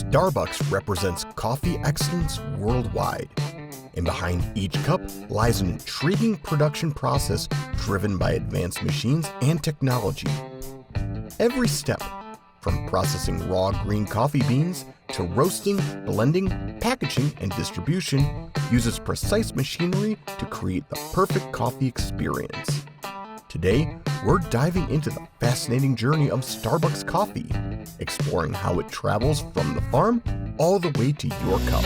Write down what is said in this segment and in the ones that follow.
Starbucks represents coffee excellence worldwide, and behind each cup lies an intriguing production process driven by advanced machines and technology. Every step, from processing raw green coffee beans to roasting, blending, packaging, and distribution, uses precise machinery to create the perfect coffee experience. Today, we're diving into the fascinating journey of Starbucks coffee, exploring how it travels from the farm all the way to your cup.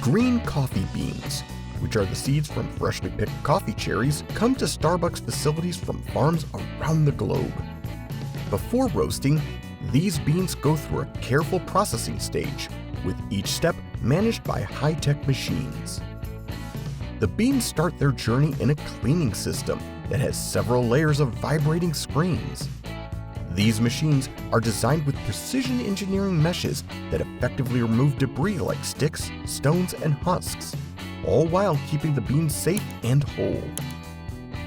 Green coffee beans, which are the seeds from freshly picked coffee cherries, come to Starbucks facilities from farms around the globe. Before roasting, these beans go through a careful processing stage, with each step managed by high-tech machines. The beans start their journey in a cleaning system that has several layers of vibrating screens. These machines are designed with precision engineering meshes that effectively remove debris like sticks, stones, and husks, all while keeping the beans safe and whole.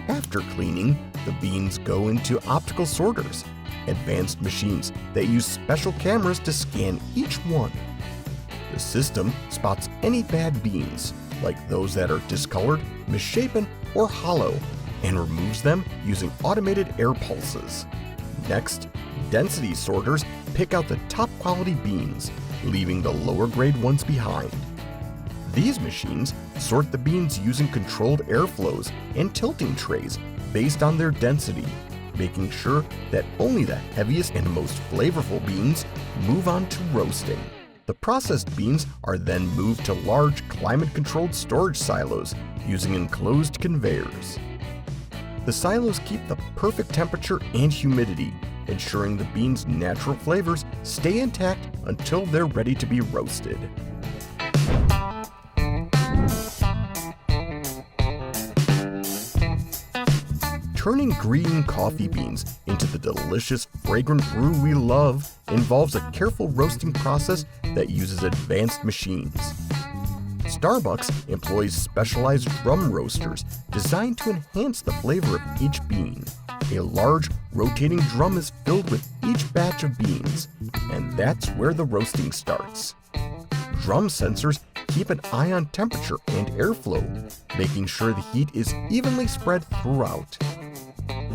After cleaning, the beans go into optical sorters, advanced machines that use special cameras to scan each one. The system spots any bad beans, like those that are discolored, misshapen, or hollow, and removes them using automated air pulses. Next, density sorters pick out the top quality beans, leaving the lower grade ones behind. These machines sort the beans using controlled airflows and tilting trays based on their density, making sure that only the heaviest and most flavorful beans move on to roasting. The processed beans are then moved to large climate-controlled storage silos using enclosed conveyors. The silos keep the perfect temperature and humidity, ensuring the beans' natural flavors stay intact until they're ready to be roasted. Turning green coffee beans into the delicious, fragrant brew we love involves a careful roasting process that uses advanced machines. Starbucks employs specialized drum roasters designed to enhance the flavor of each bean. A large, rotating drum is filled with each batch of beans, and that's where the roasting starts. Drum sensors keep an eye on temperature and airflow, making sure the heat is evenly spread throughout.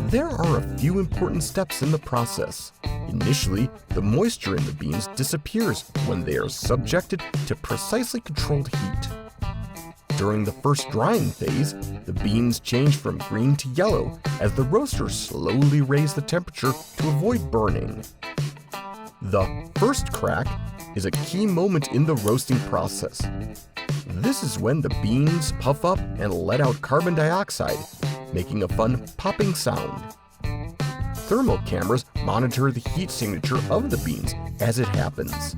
There are a few important steps in the process. Initially, the moisture in the beans disappears when they are subjected to precisely controlled heat. During the first drying phase, the beans change from green to yellow as the roasters slowly raise the temperature to avoid burning. The first crack is a key moment in the roasting process. This is when the beans puff up and let out carbon dioxide, making a fun popping sound. Thermal cameras monitor the heat signature of the beans as it happens,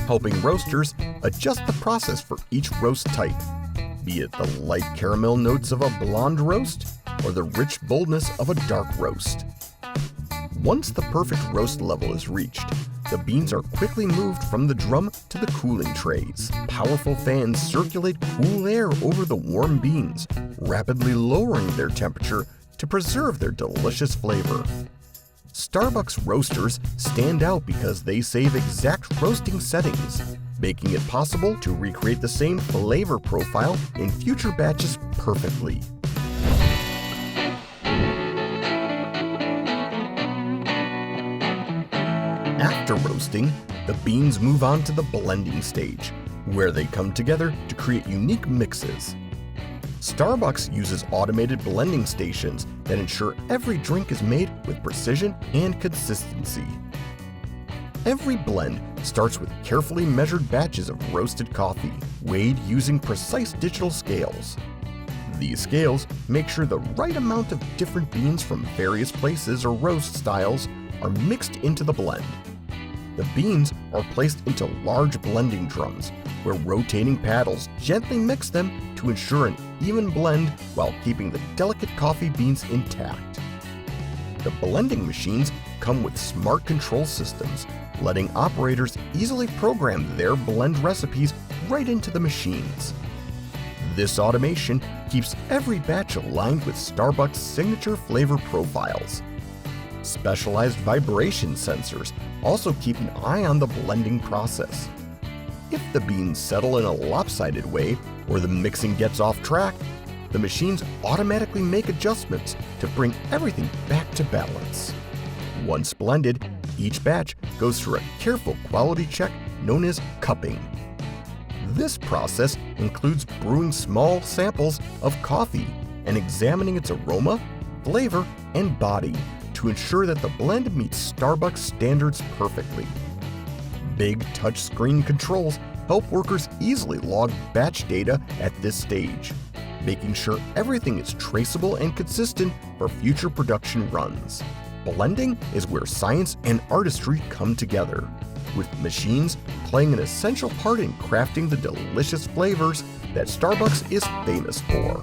helping roasters adjust the process for each roast type, be it the light caramel notes of a blonde roast or the rich boldness of a dark roast. Once the perfect roast level is reached, the beans are quickly moved from the drum to the cooling trays. Powerful fans circulate cool air over the warm beans, rapidly lowering their temperature to preserve their delicious flavor. Starbucks roasters stand out because they save exact roasting settings, making it possible to recreate the same flavor profile in future batches perfectly. After roasting, the beans move on to the blending stage, where they come together to create unique mixes. Starbucks uses automated blending stations that ensure every drink is made with precision and consistency. Every blend starts with carefully measured batches of roasted coffee, weighed using precise digital scales. These scales make sure the right amount of different beans from various places or roast styles are mixed into the blend. The beans are placed into large blending drums, where rotating paddles gently mix them to ensure an even blend while keeping the delicate coffee beans intact. The blending machines come with smart control systems, letting operators easily program their blend recipes right into the machines. This automation keeps every batch aligned with Starbucks' signature flavor profiles. Specialized vibration sensors also keep an eye on the blending process. If the beans settle in a lopsided way or the mixing gets off track, the machines automatically make adjustments to bring everything back to balance. Once blended, each batch goes through a careful quality check known as cupping. This process includes brewing small samples of coffee and examining its aroma, flavor, and body to ensure that the blend meets Starbucks standards perfectly. Big touchscreen controls help workers easily log batch data at this stage, making sure everything is traceable and consistent for future production runs. Blending is where science and artistry come together, with machines playing an essential part in crafting the delicious flavors that Starbucks is famous for.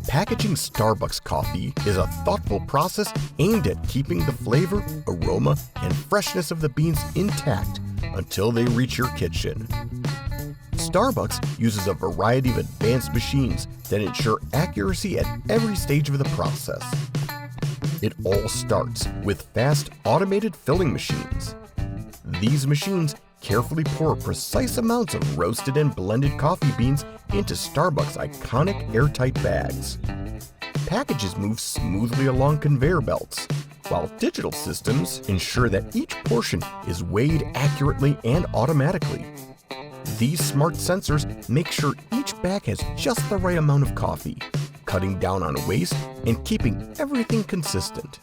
Packaging Starbucks coffee is a thoughtful process aimed at keeping the flavor, aroma, and freshness of the beans intact until they reach your kitchen. Starbucks uses a variety of advanced machines that ensure accuracy at every stage of the process. It all starts with fast automated filling machines. These machines carefully pour precise amounts of roasted and blended coffee beans into Starbucks' iconic airtight bags. Packages move smoothly along conveyor belts, while digital systems ensure that each portion is weighed accurately and automatically. These smart sensors make sure each bag has just the right amount of coffee, cutting down on waste and keeping everything consistent.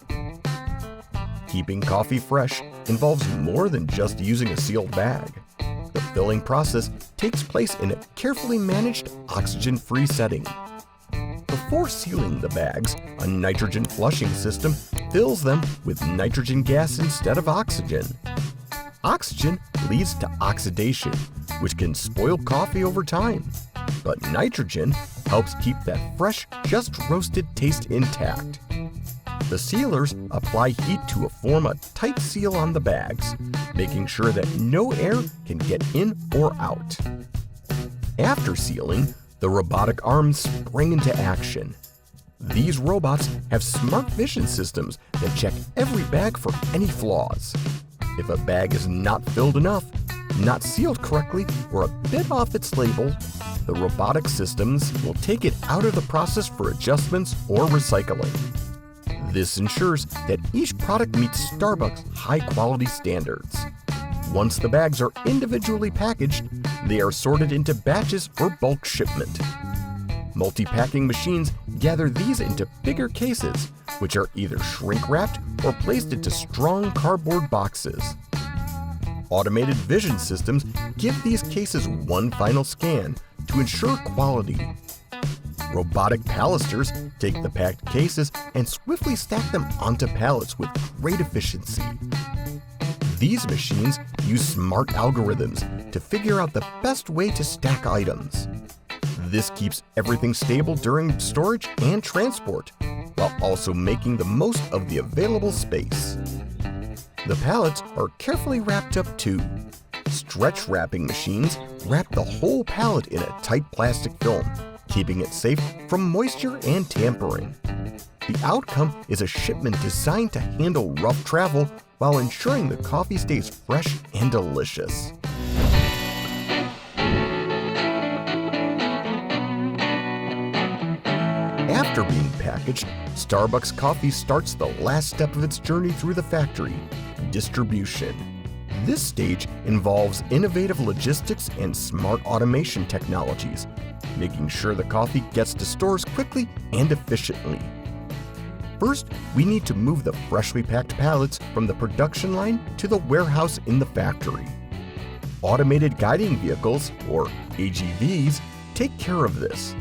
Keeping coffee fresh involves more than just using a sealed bag. The filling process takes place in a carefully managed oxygen-free setting. Before sealing the bags, a nitrogen flushing system fills them with nitrogen gas instead of oxygen. Oxygen leads to oxidation, which can spoil coffee over time. But nitrogen helps keep that fresh, just roasted taste intact. The sealers apply heat to form a tight seal on the bags, making sure that no air can get in or out. After sealing, the robotic arms spring into action. These robots have smart vision systems that check every bag for any flaws. If a bag is not filled enough, not sealed correctly, or a bit off its label, the robotic systems will take it out of the process for adjustments or recycling. This ensures that each product meets Starbucks' high-quality standards. Once the bags are individually packaged, they are sorted into batches for bulk shipment. Multi-packing machines gather these into bigger cases, which are either shrink-wrapped or placed into strong cardboard boxes. Automated vision systems give these cases one final scan to ensure quality. Robotic pallisters take the packed cases and swiftly stack them onto pallets with great efficiency. These machines use smart algorithms to figure out the best way to stack items. This keeps everything stable during storage and transport, while also making the most of the available space. The pallets are carefully wrapped up too. Stretch wrapping machines wrap the whole pallet in a tight plastic film, keeping it safe from moisture and tampering. The outcome is a shipment designed to handle rough travel while ensuring the coffee stays fresh and delicious. After being packaged, Starbucks coffee starts the last step of its journey through the factory, distribution. This stage involves innovative logistics and smart automation technologies, making sure the coffee gets to stores quickly and efficiently. First, we need to move the freshly packed pallets from the production line to the warehouse in the factory. Automated guiding vehicles, or AGVs, take care of this.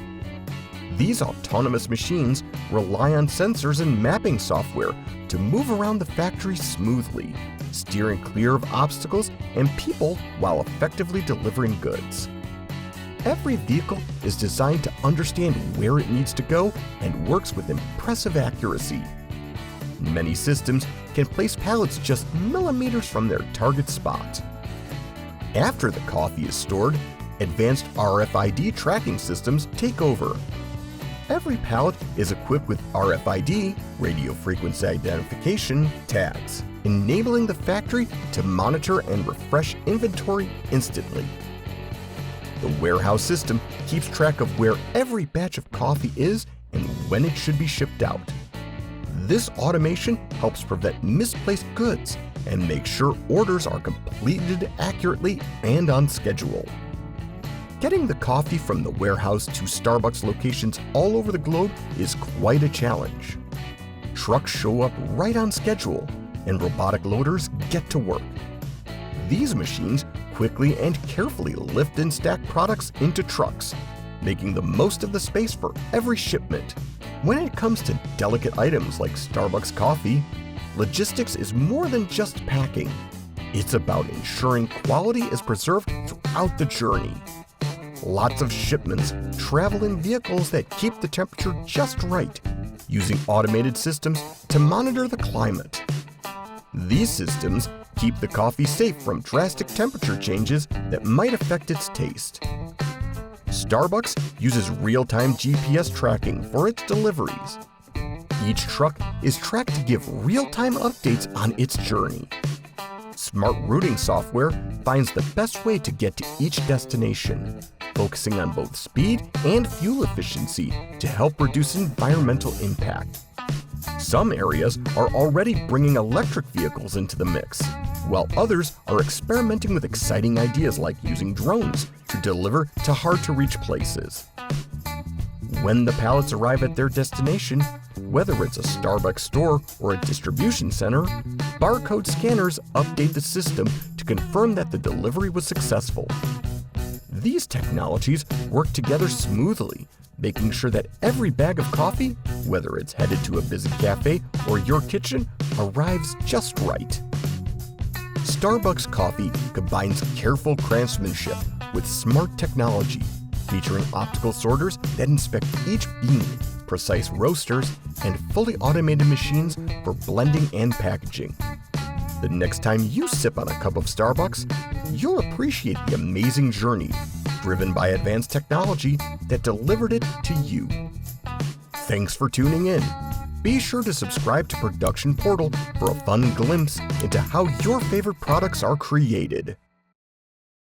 These autonomous machines rely on sensors and mapping software to move around the factory smoothly, steering clear of obstacles and people while effectively delivering goods. Every vehicle is designed to understand where it needs to go and works with impressive accuracy. Many systems can place pallets just millimeters from their target spot. After the coffee is stored, advanced RFID tracking systems take over. Every pallet is equipped with RFID, radio frequency identification, tags, enabling the factory to monitor and refresh inventory instantly. The warehouse system keeps track of where every batch of coffee is and when it should be shipped out. This automation helps prevent misplaced goods and make sure orders are completed accurately and on schedule. Getting the coffee from the warehouse to Starbucks locations all over the globe is quite a challenge. Trucks show up right on schedule, and robotic loaders get to work. These machines quickly and carefully lift and stack products into trucks, making the most of the space for every shipment. When it comes to delicate items like Starbucks coffee, logistics is more than just packing. It's about ensuring quality is preserved throughout the journey. Lots of shipments travel in vehicles that keep the temperature just right, using automated systems to monitor the climate. These systems keep the coffee safe from drastic temperature changes that might affect its taste. Starbucks uses real-time GPS tracking for its deliveries. Each truck is tracked to give real-time updates on its journey. Smart routing software finds the best way to get to each destination, focusing on both speed and fuel efficiency to help reduce environmental impact. Some areas are already bringing electric vehicles into the mix, while others are experimenting with exciting ideas like using drones to deliver to hard-to-reach places. When the pallets arrive at their destination, whether it's a Starbucks store or a distribution center, barcode scanners update the system to confirm that the delivery was successful. These technologies work together smoothly, making sure that every bag of coffee, whether it's headed to a busy cafe or your kitchen, arrives just right. Starbucks coffee combines careful craftsmanship with smart technology, featuring optical sorters that inspect each bean, precise roasters, and fully automated machines for blending and packaging. The next time you sip on a cup of Starbucks, you'll appreciate the amazing journey driven by advanced technology that delivered it to you. Thanks for tuning in. Be sure to subscribe to Production Portal for a fun glimpse into how your favorite products are created.